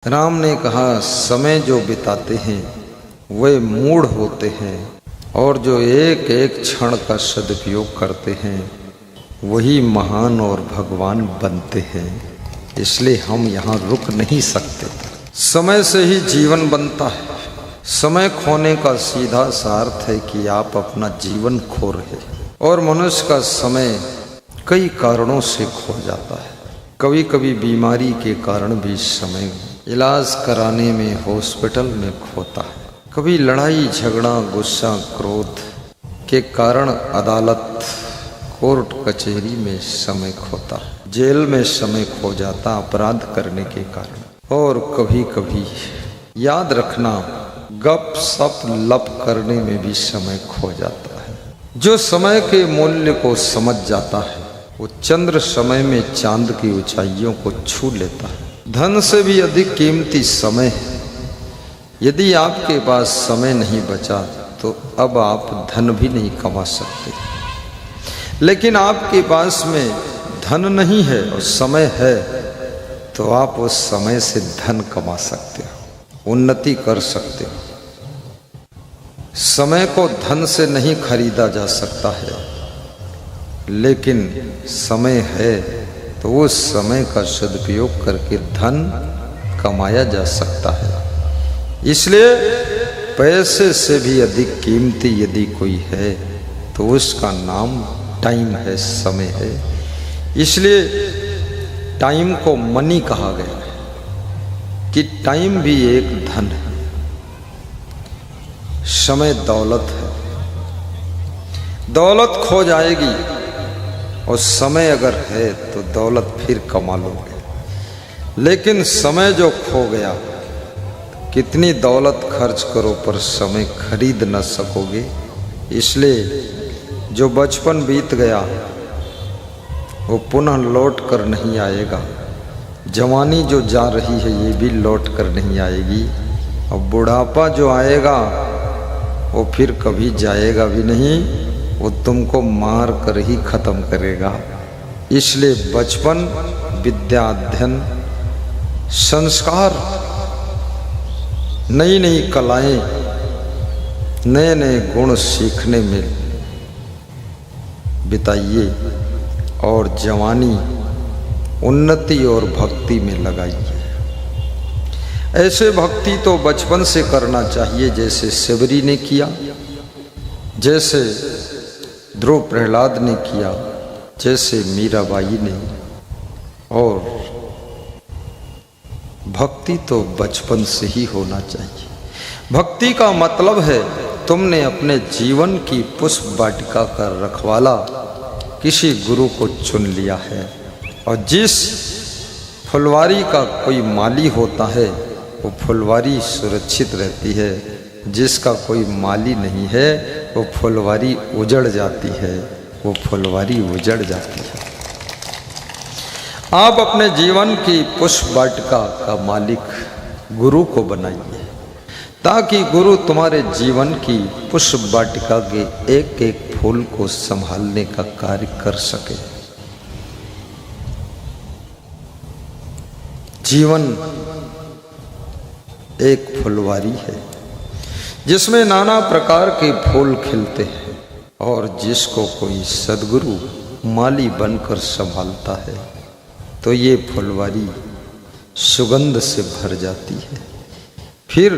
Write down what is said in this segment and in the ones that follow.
राम ने कहा, समय जो बिताते हैं वे मूढ़ होते हैं और जो एक एक क्षण का सदुपयोग करते हैं वही महान और भगवान बनते हैं। इसलिए हम यहाँ रुक नहीं सकते। समय से ही जीवन बनता है। समय खोने का सीधा सा अर्थ है कि आप अपना जीवन खो रहे हैं। और मनुष्य का समय कई कारणों से खो जाता है। कभी कभी बीमारी के कारण भी समय इलाज कराने में हॉस्पिटल में खोता है। कभी लड़ाई झगड़ा गुस्सा क्रोध के कारण अदालत कोर्ट कचहरी में समय खोता है। जेल में समय खो जाता अपराध करने के कारण। और कभी कभी याद रखना गप सप लप करने में भी समय खो जाता है। जो समय के मूल्य को समझ जाता है वो चंद्र समय में चांद की ऊंचाइयों को छू लेता है। धन से भी अधिक कीमती समय है। यदि आपके पास समय नहीं बचा तो अब आप धन भी नहीं कमा सकते। लेकिन आपके पास में धन नहीं है और समय है तो आप उस समय से धन कमा सकते हो, उन्नति कर सकते हो। समय को धन से नहीं खरीदा जा सकता है, लेकिन समय है तो उस समय का सदुपयोग करके धन कमाया जा सकता है। इसलिए पैसे से भी अधिक कीमती यदि कोई है तो उसका नाम टाइम है, समय है। इसलिए टाइम को मनी कहा गया है कि टाइम भी एक धन है। समय दौलत है। दौलत खो जाएगी और समय अगर है तो दौलत फिर कमा लोगे। लेकिन समय जो खो गया, कितनी दौलत खर्च करो पर समय खरीद न सकोगे। इसलिए जो बचपन बीत गया वो पुनः लौट कर नहीं आएगा। जवानी जो जा रही है ये भी लौट कर नहीं आएगी। और बुढ़ापा जो आएगा वो फिर कभी जाएगा भी नहीं, वो तुमको मार कर ही खत्म करेगा। इसलिए बचपन, विद्या अध्ययन, संस्कार, नई नई कलाएं, नए नए गुण सीखने में बिताइए और जवानी उन्नति और भक्ति में लगाइए। ऐसे भक्ति तो बचपन से करना चाहिए जैसे शबरी ने किया, जैसे ध्रुव प्रहलाद ने किया, जैसे मीराबाई ने। और भक्ति तो बचपन से ही होना चाहिए। भक्ति का मतलब है तुमने अपने जीवन की पुष्प वाटिका का रखवाला किसी गुरु को चुन लिया है। और जिस फुलवारी का कोई माली होता है वो फुलवारी सुरक्षित रहती है। जिसका कोई माली नहीं है वो फुलवारी उजड़ जाती है, वो फुलवारी उजड़ जाती है। आप अपने जीवन की पुष्प वाटिका का मालिक गुरु को बनाइए ताकि गुरु तुम्हारे जीवन की पुष्प वाटिका के एक एक फूल को संभालने का कार्य कर सके। जीवन एक फुलवारी है जिसमें नाना प्रकार के फूल खिलते हैं और जिसको कोई सद्गुरु माली बनकर संभालता है तो ये फुलवारी सुगंध से भर जाती है। फिर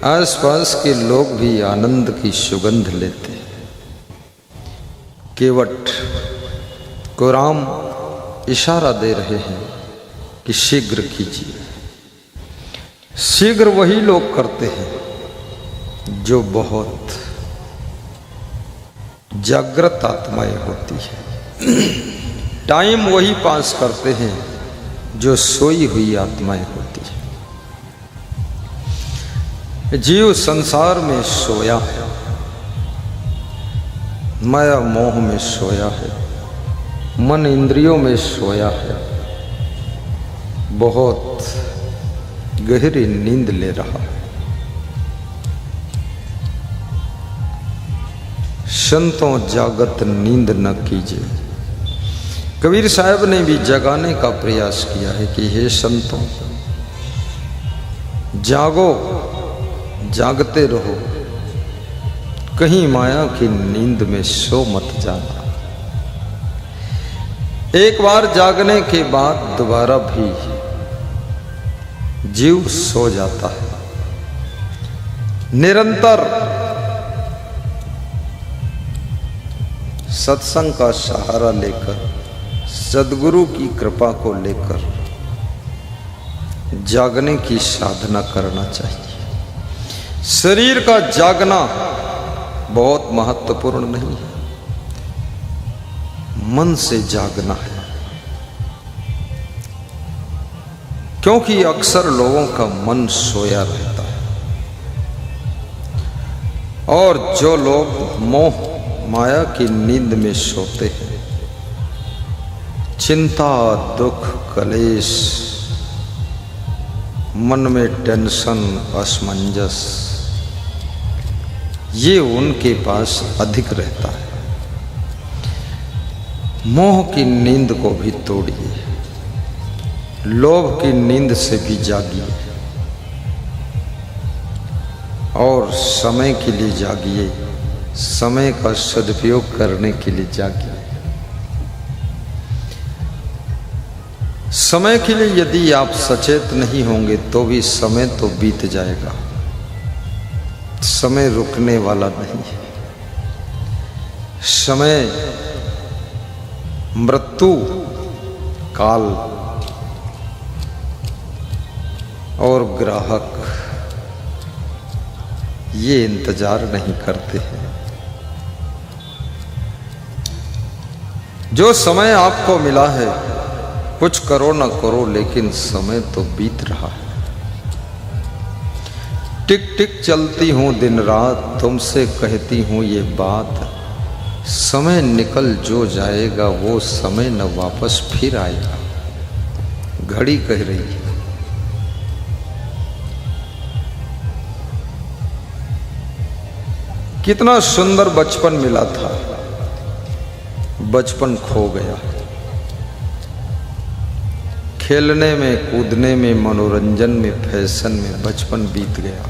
आसपास के लोग भी आनंद की सुगंध लेते हैं। केवट को राम इशारा दे रहे हैं कि शीघ्र कीजिए। शीघ्र वही लोग करते हैं जो बहुत जागृत आत्माएं होती है। टाइम वही पास करते हैं जो सोई हुई आत्माएं होती है। जीव संसार में सोया है, माया मोह में सोया है, मन इंद्रियों में सोया है, बहुत गहरी नींद ले रहा है। संतों जागत नींद न कीजिए। कबीर साहब ने भी जगाने का प्रयास किया है कि हे संतों, जागो, जागते रहो, कहीं माया की नींद में सो मत जाना। एक बार जागने के बाद दोबारा भी जीव सो जाता है। निरंतर सत्संग का सहारा लेकर, सद्गुरु की कृपा को लेकर जागने की साधना करना चाहिए। शरीर का जागना बहुत महत्वपूर्ण नहीं है, मन से जागना है। क्योंकि अक्सर लोगों का मन सोया रहता है और जो लोग मोह माया की नींद में सोते हैं, चिंता, दुख, कलेश, मन में टेंशन, असमंजस, ये उनके पास अधिक रहता है। मोह की नींद को भी तोड़िए, लोभ की नींद से भी जागिए और समय के लिए जागिए, समय का सदुपयोग करने के लिए जागिए। समय के लिए यदि आप सचेत नहीं होंगे तो भी समय तो बीत जाएगा। समय रुकने वाला नहीं है। समय मृत्यु काल और ग्राहक ये इंतजार नहीं करते हैं। जो समय आपको मिला है, कुछ करो ना करो, लेकिन समय तो बीत रहा है। टिक टिक चलती हूं दिन रात, तुमसे कहती हूं ये बात, समय निकल जो जाएगा वो समय न वापस फिर आएगा। घड़ी कह रही है। कितना सुंदर बचपन मिला था, बचपन खो गया। खेलने में, कूदने में, मनोरंजन में, फैशन में बचपन बीत गया।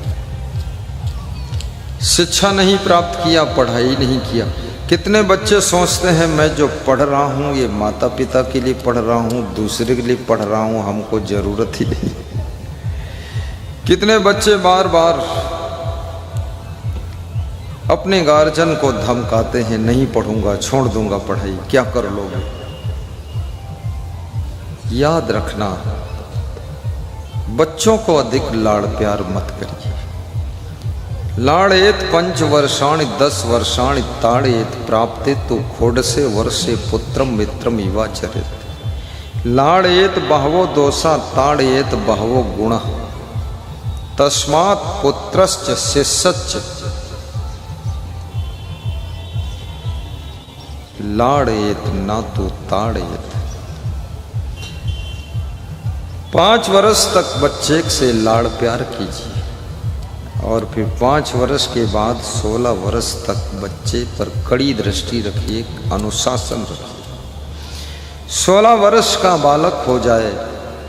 शिक्षा नहीं प्राप्त किया, पढ़ाई नहीं किया। कितने बच्चे सोचते हैं मैं जो पढ़ रहा हूँ ये माता पिता के लिए पढ़ रहा हूँ, दूसरे के लिए पढ़ रहा हूँ, हमको जरूरत ही नहीं। कितने बच्चे बार बार अपने गार्जियन को धमकाते हैं, नहीं पढ़ूंगा, छोड़ दूंगा पढ़ाई, क्या कर लोगे। याद रखना, बच्चों को अधिक लाड़ प्यार मत करिए। लाड़ेत 5 वर्षाणि 10 वर्षाणि ताड़ेत प्राप्ते तो खोडसे वर्षे पुत्रम मित्रम युवाचरेत। लाड़ेत बहवो दोषा ताड़ेत बहवो गुण, तस्मात् पुत्रश्च शिष्यश्च लाड़ेत ना तो ताड़ेत। 5 वर्ष तक बच्चे से लाड़ प्यार कीजिए और फिर 5 वर्ष के बाद 16 वर्ष तक बच्चे पर कड़ी दृष्टि रखिए, अनुशासन रखिए। 16 वर्ष का बालक हो जाए,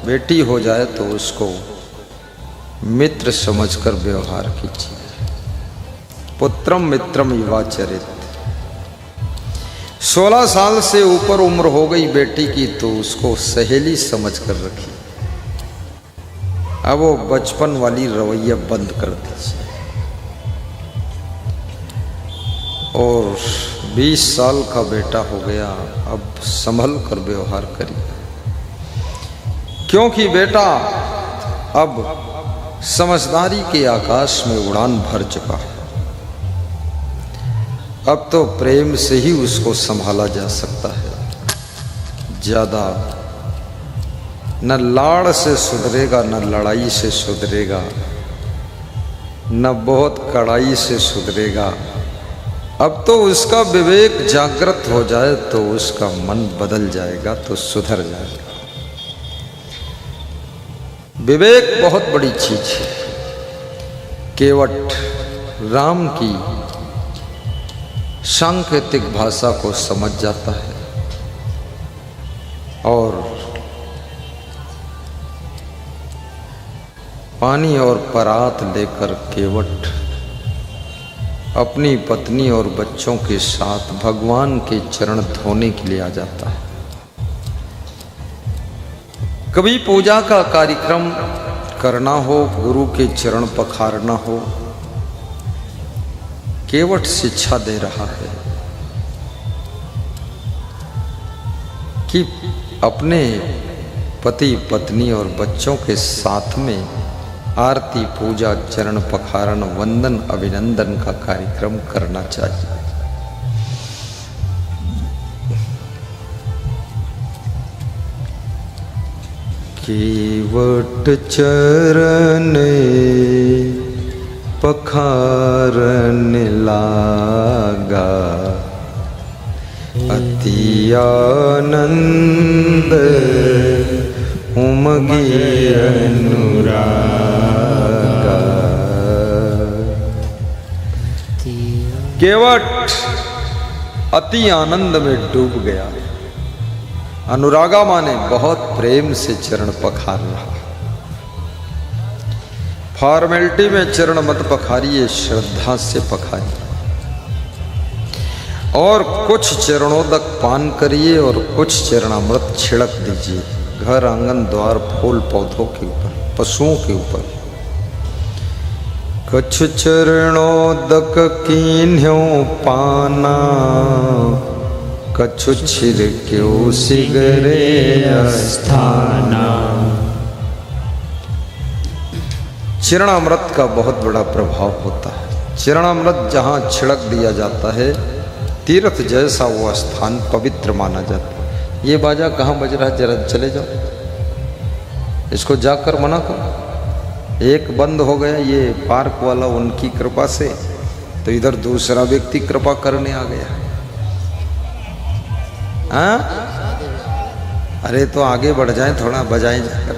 बेटी हो जाए तो उसको मित्र समझकर व्यवहार कीजिए। पुत्रम मित्रम युवाचरित। 16 साल से ऊपर उम्र हो गई बेटी की तो उसको सहेली समझकर रखिए। अब वो बचपन वाली रवैया बंद कर दीजिए और 20 साल का बेटा हो गया, अब संभल कर व्यवहार करिए। क्योंकि बेटा अब समझदारी के आकाश में उड़ान भर चुका है। अब तो प्रेम से ही उसको संभाला जा सकता है, ज्यादा न लाड़ से सुधरेगा, न लड़ाई से सुधरेगा, न बहुत कड़ाई से सुधरेगा। अब तो उसका विवेक जागृत हो जाए तो उसका मन बदल जाएगा, तो सुधर जाएगा। विवेक बहुत बड़ी चीज है। केवट राम की सांकेतिक भाषा को समझ जाता है पानी और परात लेकर केवट अपनी पत्नी और बच्चों के साथ भगवान के चरण धोने के लिए आ जाता है। कभी पूजा का कार्यक्रम करना हो, गुरु के चरण पखारना हो, केवट शिक्षा दे रहा है कि अपने पति पत्नी और बच्चों के साथ में आरती पूजा चरण पखारण वंदन अभिनंदन का कार्यक्रम करना चाहिए। केवट चरण पखारन लागा, अति आनंद उमगे अनुरागा। केवट अति आनंद में डूब गया। अनुरागा माने बहुत प्रेम से चरण पखार रहा। फॉर्मेलिटी में चरण मत पखारिए, श्रद्धा से पखारिए और कुछ चरणोदक पान करिए और कुछ चरणामृत छिड़क दीजिए घर आंगन द्वार फूल पौधों के ऊपर, पशुओं के ऊपर। कछु चरणोदक कीन्ह्यो पाना, कछु छिड़क्यो सिगरे अस्थाना। चरणामृत का बहुत बड़ा प्रभाव होता है। चरणामृत जहाँ छिड़क दिया जाता है, तीर्थ जैसा वो स्थान पवित्र माना जाता है। ये बाजा कहाँ बज रहा है, जरा चले जाओ, इसको जाकर मना करो। एक बंद हो गया ये पार्क वाला उनकी कृपा से, तो इधर दूसरा व्यक्ति कृपा करने आ गया। हाँ, अरे तो आगे बढ़ जाए, थोड़ा बजाएं जाकर,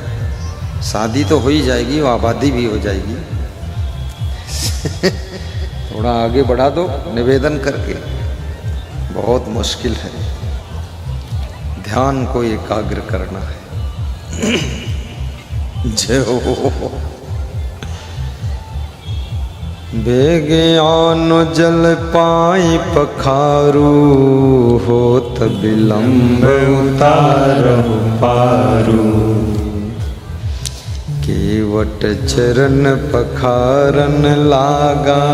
शादी तो हो ही जाएगी, वो आबादी भी हो जाएगी। थोड़ा आगे बढ़ा दो निवेदन करके। बहुत मुश्किल है, ध्यान को एकाग्र करना है। जय हो। बेज्ञान जल पाई पखारू, होत विलंब उतारहु पारू। केवट चरण पखारन लागा,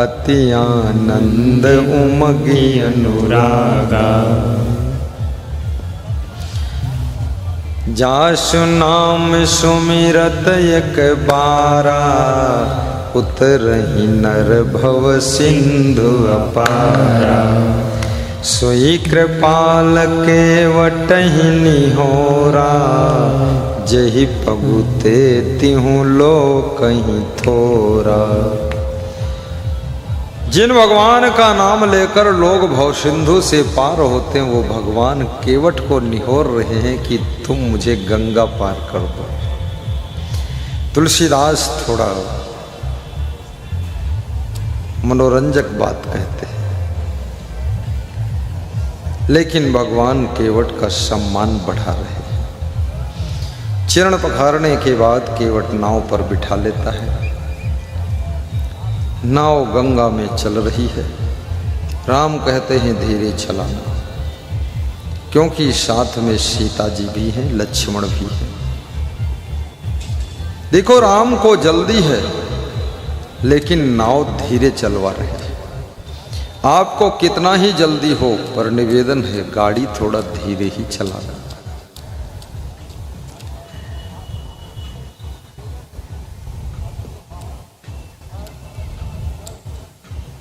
अति आनंद उमगी अनुरागा। जासु नाम सुमिरत एक बारा, उतरहि नर भव सिंधु अपारा। सोई कृपाल केवटहि निहोरा, जहि पगुते तिहु लोकहि थोरा। जिन भगवान का नाम लेकर लोग भव सिंधु से पार होते हैं, वो भगवान केवट को निहोर रहे हैं कि तुम मुझे गंगा पार कर दो। तुलसीदास थोड़ा मनोरंजक बात कहते हैं, लेकिन भगवान केवट का सम्मान बढ़ा रहे हैं। चरण पखारने के बाद केवट नाव पर बिठा लेता है। नाव गंगा में चल रही है। राम कहते हैं धीरे चलाना, क्योंकि साथ में सीता जी भी हैं, लक्ष्मण भी है। देखो राम को जल्दी है, लेकिन नाव धीरे चलवा रहे हैं। आपको कितना ही जल्दी हो, पर निवेदन है गाड़ी थोड़ा धीरे ही चलाना।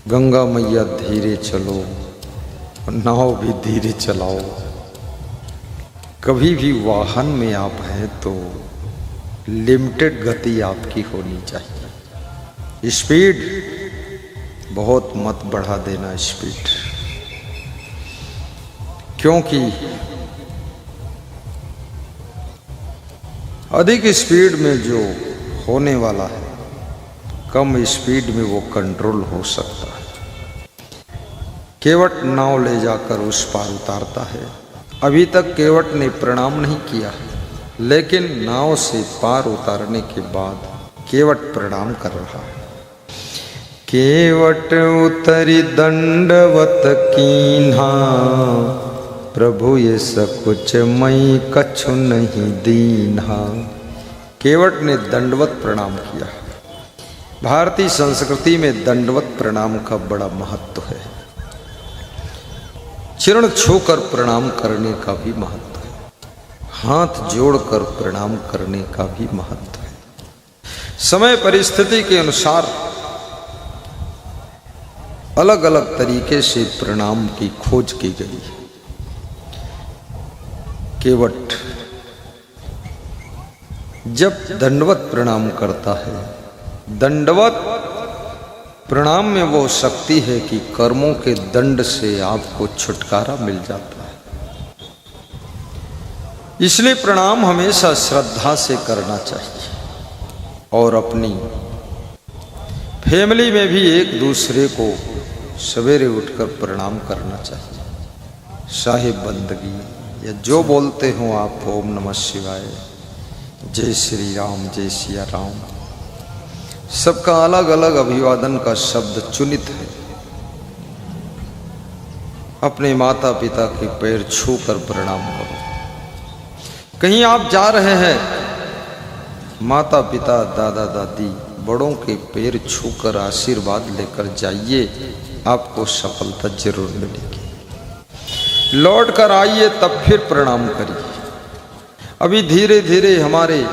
गंगा मैया धीरे चलो, नाव भी धीरे चलाओ। कभी भी वाहन में आप हैं तो लिमिटेड गति आपकी होनी चाहिए। स्पीड बहुत मत बढ़ा देना स्पीड, क्योंकि अधिक स्पीड में जो होने वाला है, कम स्पीड में वो कंट्रोल हो सकता है। केवट नाव ले जाकर उस पार उतारता है। अभी तक केवट ने प्रणाम नहीं किया है, लेकिन नाव से पार उतारने के बाद केवट प्रणाम कर रहा है। केवट उतरी दंडवत कीन्हा, प्रभु ये सकुच मई कछु नहीं दीन्हा। केवट ने दंडवत प्रणाम किया। भारतीय संस्कृति में दंडवत प्रणाम का बड़ा महत्व है। चरण छूकर प्रणाम करने का भी महत्व है, हाथ जोड़कर प्रणाम करने का भी महत्व है। समय परिस्थिति के अनुसार अलग अलग तरीके से प्रणाम की खोज की गई है। केवट जब दंडवत प्रणाम करता है, दंडवत प्रणाम में वो शक्ति है कि कर्मों के दंड से आपको छुटकारा मिल जाता है। इसलिए प्रणाम हमेशा श्रद्धा से करना चाहिए और अपनी फैमिली में भी एक दूसरे को सवेरे उठकर प्रणाम करना चाहिए। साहिब बंदगी या जो बोलते हो आप, ओम नमः शिवाय, जय श्री राम, जय सिया राम, सबका अलग अलग अभिवादन का शब्द चुनित है। अपने माता पिता के पैर छूकर प्रणाम करो। कहीं आप जा रहे हैं, माता पिता, दादा दादी, बड़ों के पैर छूकर आशीर्वाद लेकर जाइए, आपको सफलता जरूर मिलेगी। लौट कर आइए तब फिर प्रणाम करिए। अभी धीरे धीरे हमारे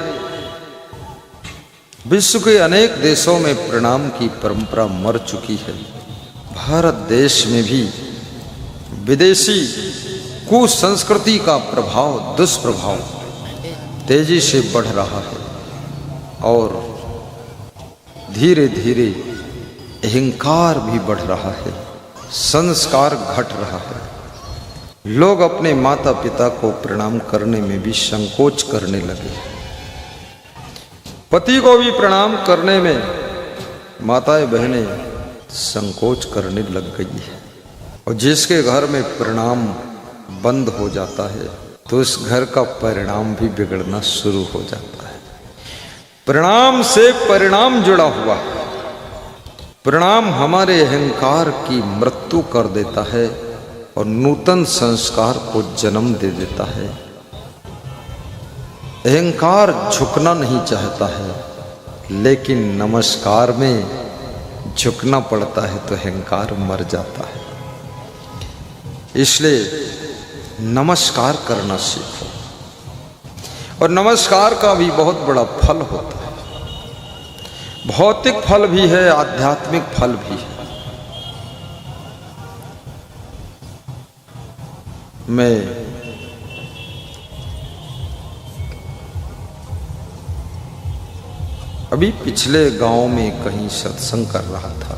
विश्व के अनेक देशों में प्रणाम की परंपरा मर चुकी है। भारत देश में भी विदेशी कुसंस्कृति का प्रभाव, दुष्प्रभाव तेजी से बढ़ रहा है और धीरे धीरे अहंकार भी बढ़ रहा है, संस्कार घट रहा है। लोग अपने माता पिता को प्रणाम करने में भी संकोच करने लगे। पति को भी प्रणाम करने में माताएं बहनें संकोच करने लग गई है। और जिसके घर में प्रणाम बंद हो जाता है तो उस घर का परिणाम भी बिगड़ना शुरू हो जाता है। प्रणाम से परिणाम जुड़ा हुआ है। प्रणाम हमारे अहंकार की मृत्यु कर देता है और नूतन संस्कार को जन्म दे देता है। अहंकार झुकना नहीं चाहता है, लेकिन नमस्कार में झुकना पड़ता है तो अहंकार मर जाता है। इसलिए नमस्कार करना सीखो। और नमस्कार का भी बहुत बड़ा फल होता है। भौतिक फल भी है, आध्यात्मिक फल भी है। मैं अभी पिछले गांव में कहीं सत्संग कर रहा था,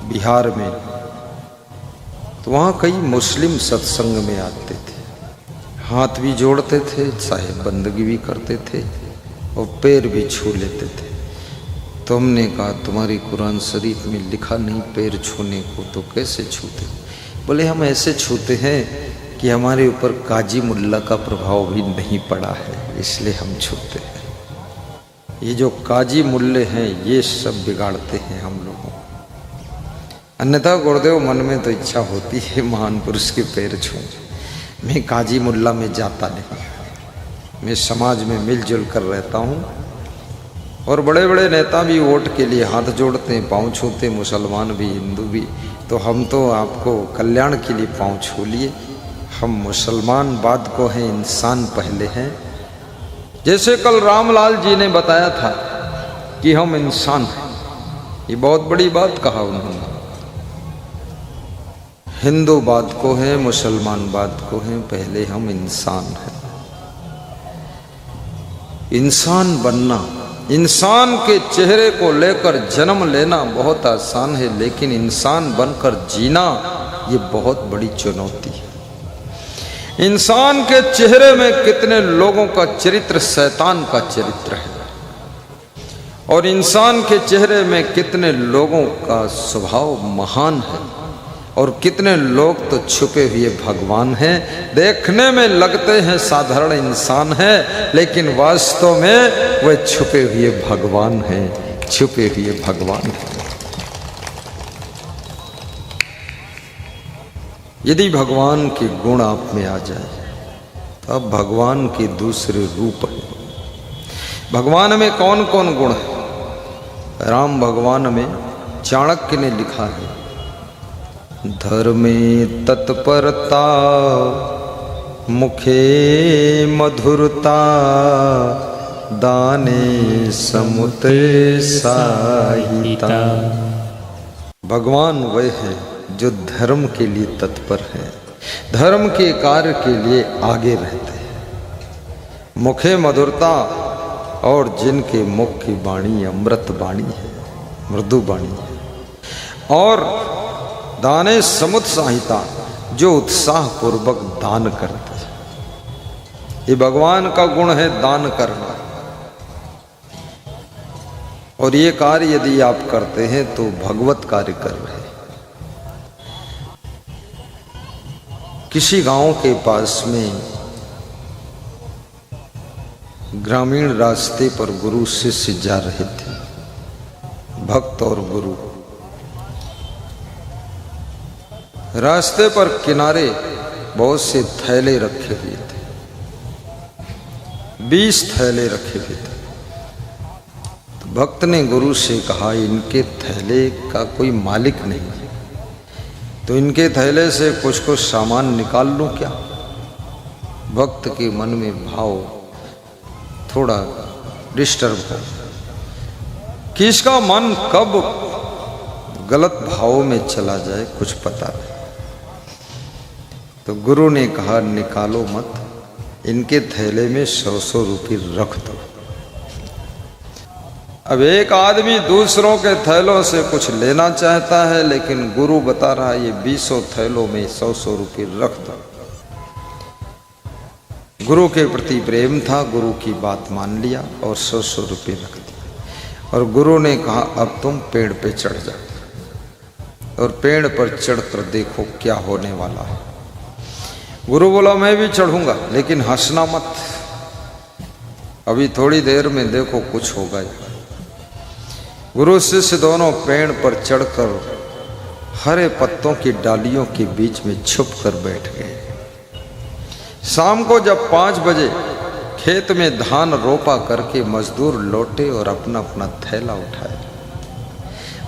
बिहार में। तो वहाँ कई मुस्लिम सत्संग में आते थे, हाथ भी जोड़ते थे, साहिब बंदगी भी करते थे और पैर भी छू लेते थे। तो हमने कहा, तुम्हारी कुरान शरीफ में लिखा नहीं पैर छूने को, तो कैसे छूते? बोले, हम ऐसे छूते हैं कि हमारे ऊपर काजी मुल्ला का प्रभाव भी नहीं पड़ा है, इसलिए हम छूते हैं। ये जो काजी मुल्ले हैं ये सब बिगाड़ते हैं हम लोगों को। अन्यथा गुरुदेव मन में तो इच्छा होती है महान पुरुष के पैर छूं। मैं काजी मुल्ला में जाता नहीं, मैं समाज में मिलजुल कर रहता हूँ। और बड़े बड़े नेता भी वोट के लिए हाथ जोड़ते हैं, पाँव छूते, मुसलमान भी हिंदू भी। तो हम तो आपको कल्याण के लिए पाँव छू लिए। हम मुसलमान बाद को हैं, इंसान पहले हैं। जैसे कल रामलाल जी ने बताया था कि हम इंसान हैं, ये बहुत बड़ी बात कहा उन्होंने। हिंदू बाद को हैं, मुसलमान बाद को हैं, पहले हम इंसान हैं। इंसान बनना, इंसान के चेहरे को लेकर जन्म लेना बहुत आसान है, लेकिन इंसान बनकर जीना ये बहुत बड़ी चुनौती है। इंसान के चेहरे में कितने लोगों का चरित्र शैतान का चरित्र है, और इंसान के चेहरे में कितने लोगों का स्वभाव महान है। और कितने लोग तो छुपे हुए भगवान हैं, देखने में लगते हैं साधारण इंसान हैं, लेकिन वास्तव में वे छुपे हुए भगवान हैं, छुपे हुए भगवान हैं। यदि भगवान के गुण आप में आ जाए तब भगवान के दूसरे रूप हैं। भगवान में कौन कौन गुण है? राम भगवान में चाणक्य ने लिखा है, धर्मे तत्परता, मुखे मधुरता, दाने समुद्र साहिता। भगवान वह है जो धर्म के लिए तत्पर है, धर्म के कार्य के लिए आगे रहते हैं। मुखे मधुरता, और जिनके मुख की वाणी अमृत वाणी है, मृदु वाणी है। और दाने समुद्र साहिता, जो उत्साह पूर्वक दान करते हैं। ये भगवान का गुण है, दान करना। और ये कार्य यदि आप करते हैं तो भगवत कार्य कर रहे हैं। किसी गांव के पास में ग्रामीण रास्ते पर गुरु शिष्य जा रहे थे, भक्त और गुरु। रास्ते पर किनारे बहुत से थैले रखे हुए थे, 20 थैले रखे हुए थे। तो भक्त ने गुरु से कहा, इनके थैले का कोई मालिक नहीं, तो इनके थैले से कुछ सामान निकाल लूं क्या? भक्त के मन में भाव थोड़ा डिस्टर्ब हो कि इसका मन कब गलत भाव में चला जाए कुछ पता नहीं। तो गुरु ने कहा, निकालो मत, इनके थैले में 100 रुपये रख दो। अब एक आदमी दूसरों के थैलों से कुछ लेना चाहता है, लेकिन गुरु बता रहा है ये 20 थैलों में 100 रुपये रख दो। गुरु के प्रति प्रेम था, गुरु की बात मान लिया और 100 रुपये रख दिया। और गुरु ने कहा, अब तुम पेड़ पे चढ़ जाओ और पेड़ पर चढ़कर देखो क्या होने वाला है। गुरु बोला, मैं भी चढ़ूंगा, लेकिन हंसना मत, अभी थोड़ी देर में देखो कुछ होगा। गुरु शिष्य दोनों पेड़ पर चढ़कर हरे पत्तों की डालियों के बीच में छुप कर बैठ गए। शाम को जब 5 बजे खेत में धान रोपा करके मजदूर लौटे और अपना अपना थैला उठाए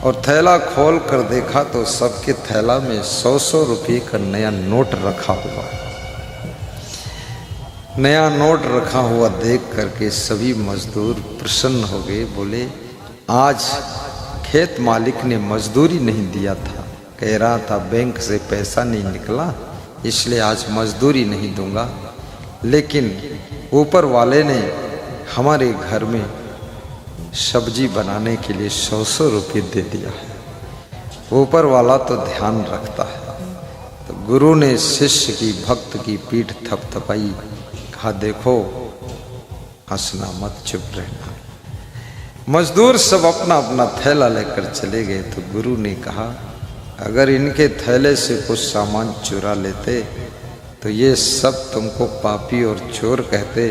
और थैला खोल कर देखा तो सबके थैला में 100 रुपये का नया नोट रखा हुआ। नया नोट रखा हुआ देख करके सभी मजदूर प्रसन्न हो गए। बोले, आज खेत मालिक ने मजदूरी नहीं दिया था, कह रहा था बैंक से पैसा नहीं निकला इसलिए आज मजदूरी नहीं दूंगा, लेकिन ऊपर वाले ने हमारे घर में सब्जी बनाने के लिए 100 रुपये दे दिया है। ऊपर वाला तो ध्यान रखता है। तो गुरु ने शिष्य की, भक्त की पीठ थपथपाई, कहा, देखो हंसना मत, चुप रहना। मजदूर सब अपना अपना थैला लेकर चले गए। तो गुरु ने कहा, अगर इनके थैले से कुछ सामान चुरा लेते तो ये सब तुमको पापी और चोर कहते,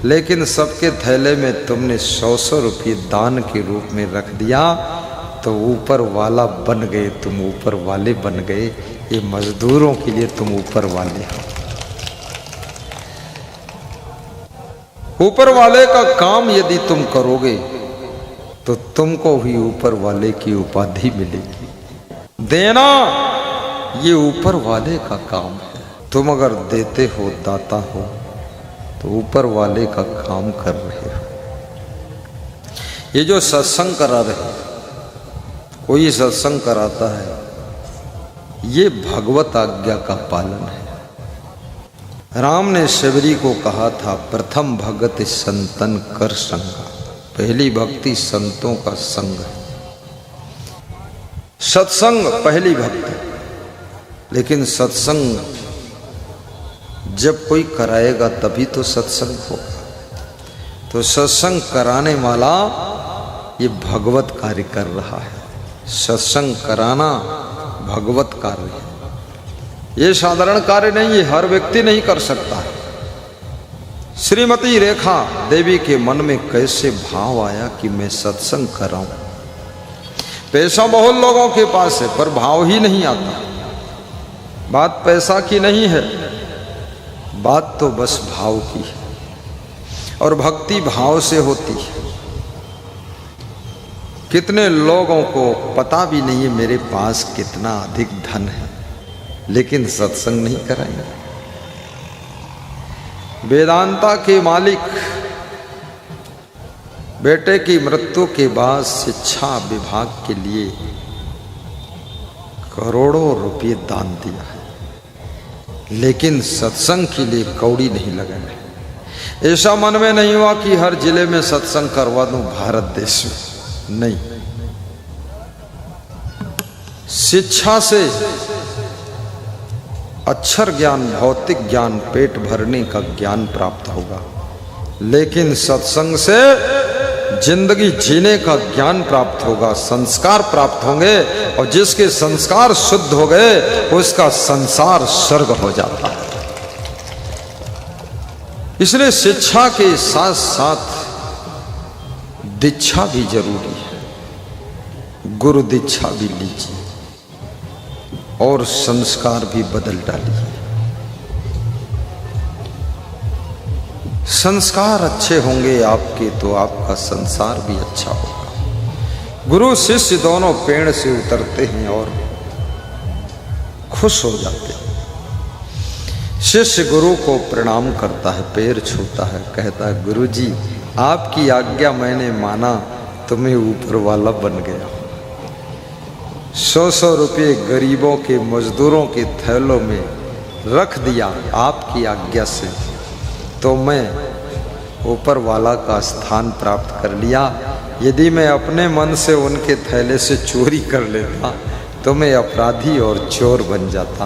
लेकिन सबके थैले में तुमने 100 रुपये दान के रूप में रख दिया तो ऊपर वाला बन गए, तुम ऊपर वाले बन गए। ये मजदूरों के लिए तुम ऊपर वाले हो। ऊपर वाले का काम यदि तुम करोगे तो तुमको भी ऊपर वाले की उपाधि मिलेगी। देना ये ऊपर वाले का काम है। तुम अगर देते हो, दाता हो, तो ऊपर वाले का काम कर रहे हो। ये जो सत्संग करा रहे, कोई सत्संग कराता है, ये भगवत आज्ञा का पालन है। राम ने शबरी को कहा था, प्रथम भगत संतन कर संगा, पहली भक्ति संतों का संग है। सत्संग पहली भक्ति, लेकिन सत्संग जब कोई कराएगा तभी तो सत्संग होगा। तो सत्संग कराने वाला ये भगवत कार्य कर रहा है। सत्संग कराना भगवत कार्य है। ये साधारण कार्य नहीं, ये हर व्यक्ति नहीं कर सकता है। श्रीमती रेखा देवी के मन में कैसे भाव आया कि मैं सत्संग कर रहा हूं। पैसा बहुत लोगों के पास है पर भाव ही नहीं आता। बात पैसा की नहीं है, बात तो बस भाव की है, और भक्ति भाव से होती है। कितने लोगों को पता भी नहीं है मेरे पास कितना अधिक धन है, लेकिन सत्संग नहीं कराएंगे। वेदांता के मालिक बेटे की मृत्यु के बाद शिक्षा विभाग के लिए करोड़ों रुपए दान दिया है, लेकिन सत्संग के लिए कौड़ी नहीं लगाए। ऐसा मन में नहीं हुआ कि हर जिले में सत्संग करवा दूं भारत देश में, नहीं। शिक्षा से अक्षर ज्ञान, भौतिक ज्ञान, पेट भरने का ज्ञान प्राप्त होगा, लेकिन सत्संग से जिंदगी जीने का ज्ञान प्राप्त होगा, संस्कार प्राप्त होंगे, और जिसके संस्कार शुद्ध हो गए उसका संसार स्वर्ग हो जाता है। इसलिए शिक्षा के साथ साथ दीक्षा भी जरूरी है। गुरु दीक्षा भी लीजिए और संस्कार भी बदल डालिए। संस्कार अच्छे होंगे आपके तो आपका संसार भी अच्छा होगा। गुरु शिष्य दोनों पेड़ से उतरते हैं और खुश हो जाते हैं। शिष्य गुरु को प्रणाम करता है, पैर छूता है, कहता है गुरु जी आपकी आज्ञा मैंने माना तो मैं ऊपर वाला बन गया। 100 रुपये गरीबों के, मजदूरों के थैलों में रख दिया आपकी आज्ञा से, तो मैं ऊपर वाला का स्थान प्राप्त कर लिया। यदि मैं अपने मन से उनके थैले से चोरी कर लेता तो मैं अपराधी और चोर बन जाता।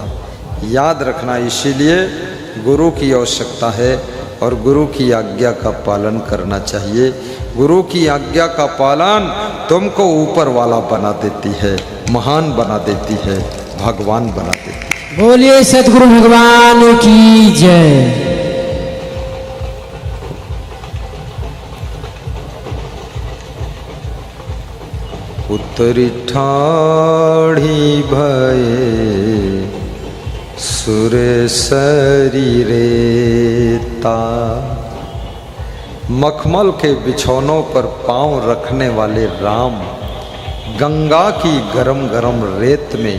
याद रखना, इसीलिए गुरु की आवश्यकता है और गुरु की आज्ञा का पालन करना चाहिए। गुरु की आज्ञा का पालन तुमको ऊपर वाला बना देती है, महान बना देती है, भगवान बना देती है। बोलिए सतगुरु भगवान की जय। उतरी ठाढ़ी भये सुरे शरीरेता। मखमल के बिछौनों पर पांव रखने वाले राम गंगा की गरम गरम रेत में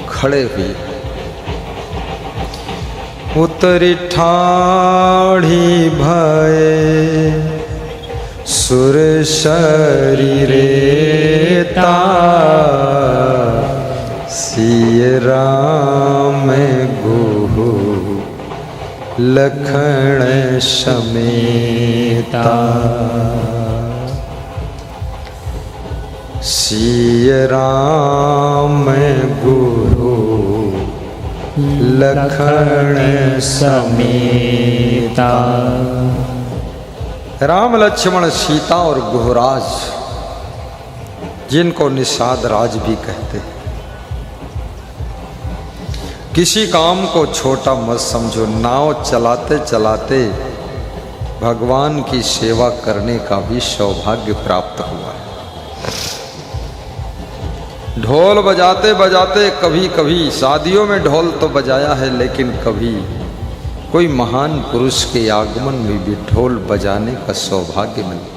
खड़े हुए। उतरी ठाढ़ी भये सुर शरीरेता। सिय राम गुहु लखन समेता। सिय राम गुहु लखन समेता। राम लक्ष्मण सीता और गुहराज, जिनको निषाद राज भी कहते हैं। किसी काम को छोटा मत समझो। नाव चलाते चलाते भगवान की सेवा करने का भी सौभाग्य प्राप्त हुआ है। ढोल बजाते बजाते कभी कभी शादियों में ढोल तो बजाया है, लेकिन कभी कोई महान पुरुष के आगमन में भी ढोल बजाने का सौभाग्य मिलता।